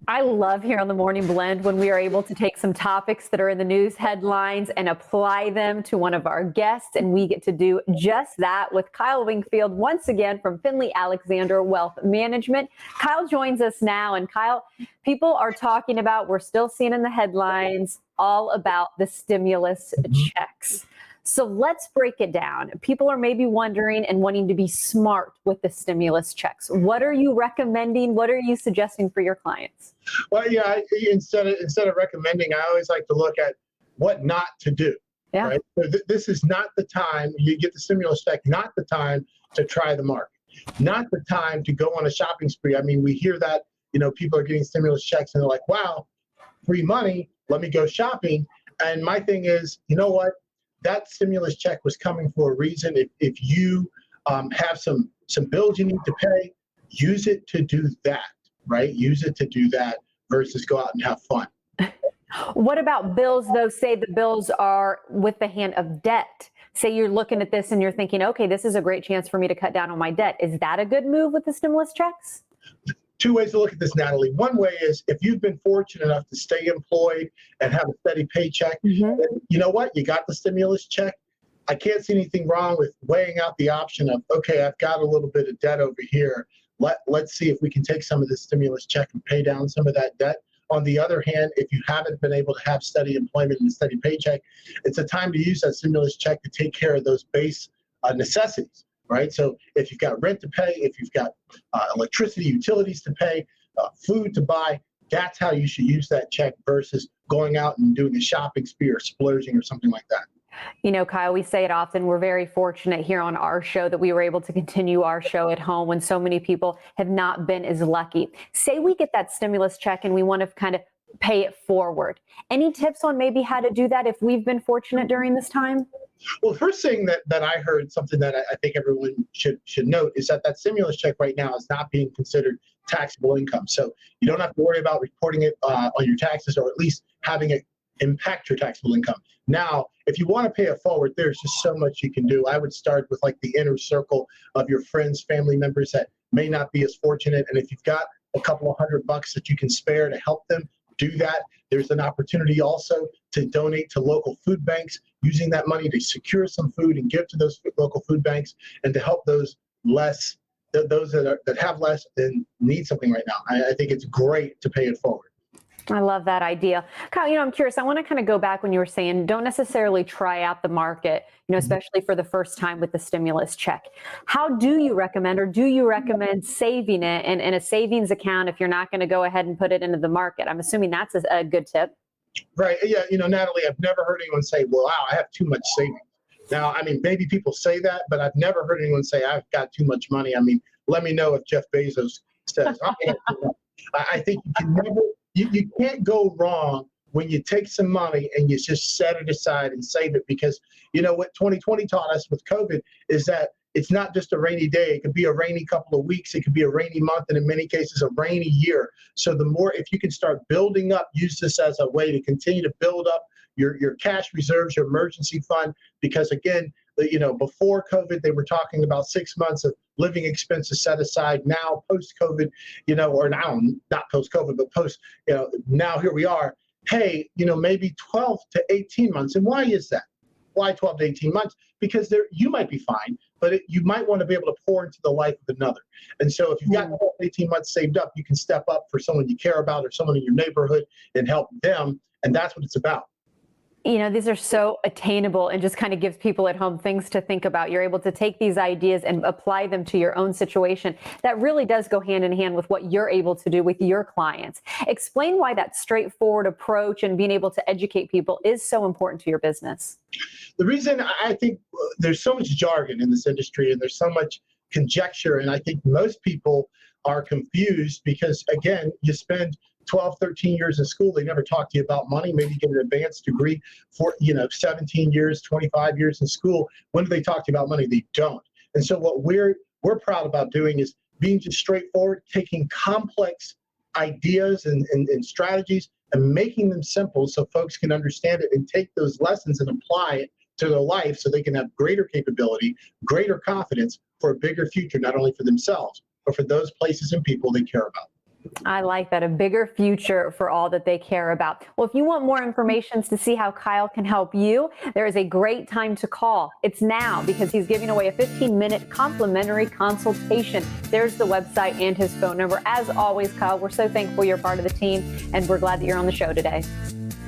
I love here on the Morning Blend when we are able to take some topics that are in the news headlines and apply them to one of our guests. And we get to do just that with Kyle Wingfield once again from Finley Alexander Wealth Management. Kyle joins us now. And Kyle, people are talking about, we're still seeing in the headlines, all about the stimulus checks. So let's break it down. People are maybe wondering and wanting to be smart with the stimulus checks. What are you recommending? What are you suggesting for your clients? Well, yeah, instead of recommending, I always like to look at what not to do. Yeah. Right. So this is not the time you get the stimulus check, not the time to try the market, not the time to go on a shopping spree. I mean, we hear that, people are getting stimulus checks and they're like, wow, free money, let me go shopping. And my thing is, you know what? That stimulus check was coming for a reason. If you have some bills you need to pay, use it to do that, right? Use it to do that versus go out and have fun. What about bills, though? Say the bills are with the hand of debt. Say you're looking at this and you're thinking, okay, this is a great chance for me to cut down on my debt. Is that a good move with the stimulus checks? Two ways to look at this, Natalie. One way is if you've been fortunate enough to stay employed and have a steady paycheck, then you know what? You got the stimulus check. I can't see anything wrong with weighing out the option of, okay, I've got a little bit of debt over here. Let's see if we can take some of the stimulus check and pay down some of that debt. On the other hand, if you haven't been able to have steady employment and a steady paycheck, it's a time to use that stimulus check to take care of those base necessities. Right. So if you've got rent to pay, if you've got electricity, utilities to pay, food to buy, that's how you should use that check versus going out and doing a shopping spree or splurging or something like that. You know, Kyle, we say it often. We're very fortunate here on our show that we were able to continue our show at home when so many people have not been as lucky. Say we get that stimulus check and we want to kind of pay it forward. Any tips on maybe how to do that if we've been fortunate during this time? Well, the first thing that I heard, something that I think everyone should note, is that stimulus check right now is not being considered taxable income. So you don't have to worry about reporting it on your taxes, or at least having it impact your taxable income. Now, if you want to pay it forward, there's just so much you can do. I would start with like the inner circle of your friends, family members that may not be as fortunate. And if you've got a couple of $100 that you can spare to help them, do that. There's an opportunity also to donate to local food banks, using that money to secure some food and give to those local food banks, and to help those that have less and need something right now. I think it's great to pay it forward. I love that idea. Kyle, I'm curious. I want to kind of go back when you were saying don't necessarily try out the market, especially for the first time with the stimulus check. How do you recommend, or do you recommend saving it in a savings account if you're not going to go ahead and put it into the market? I'm assuming that's a good tip. Right. Yeah. Natalie, I've never heard anyone say, well, wow, I have too much savings. Now, I mean, maybe people say that, but I've never heard anyone say I've got too much money. I mean, let me know if Jeff Bezos says, I think you can never. You can't go wrong when you take some money and you just set it aside and save it, because what 2020 taught us with COVID is that it's not just a rainy day. It could be a rainy couple of weeks. It could be a rainy month, and in many cases, a rainy year. So the more, if you can start building up, use this as a way to continue to build up your cash reserves, your emergency fund, because again, before COVID, they were talking about 6 months of living expenses set aside. Now, post-COVID, or now, not post-COVID, but post, now here we are. Hey, maybe 12 to 18 months. And why is that? Why 12 to 18 months? Because you might be fine, but you might want to be able to pour into the life of another. And so if you've got 12 to 18 months saved up, you can step up for someone you care about or someone in your neighborhood and help them. And that's what it's about. These are so attainable and just kind of gives people at home things to think about. You're able to take these ideas and apply them to your own situation. That really does go hand in hand with what you're able to do with your clients. Explain why that straightforward approach and being able to educate people is so important to your business. The reason I think there's so much jargon in this industry and there's so much conjecture, and I think most people are confused because, again, you spend 12, 13 years in school, they never talk to you about money. Maybe get an advanced degree for, 17 years, 25 years in school. When do they talk to you about money? They don't. And so what we're proud about doing is being just straightforward, taking complex ideas and strategies and making them simple so folks can understand it and take those lessons and apply it to their life so they can have greater capability, greater confidence for a bigger future, not only for themselves, but for those places and people they care about. I like that. A bigger future for all that they care about. Well, if you want more information to see how Kyle can help you, there is a great time to call. It's now because he's giving away a 15-minute complimentary consultation. There's the website and his phone number. As always, Kyle, we're so thankful you're part of the team, and we're glad that you're on the show today.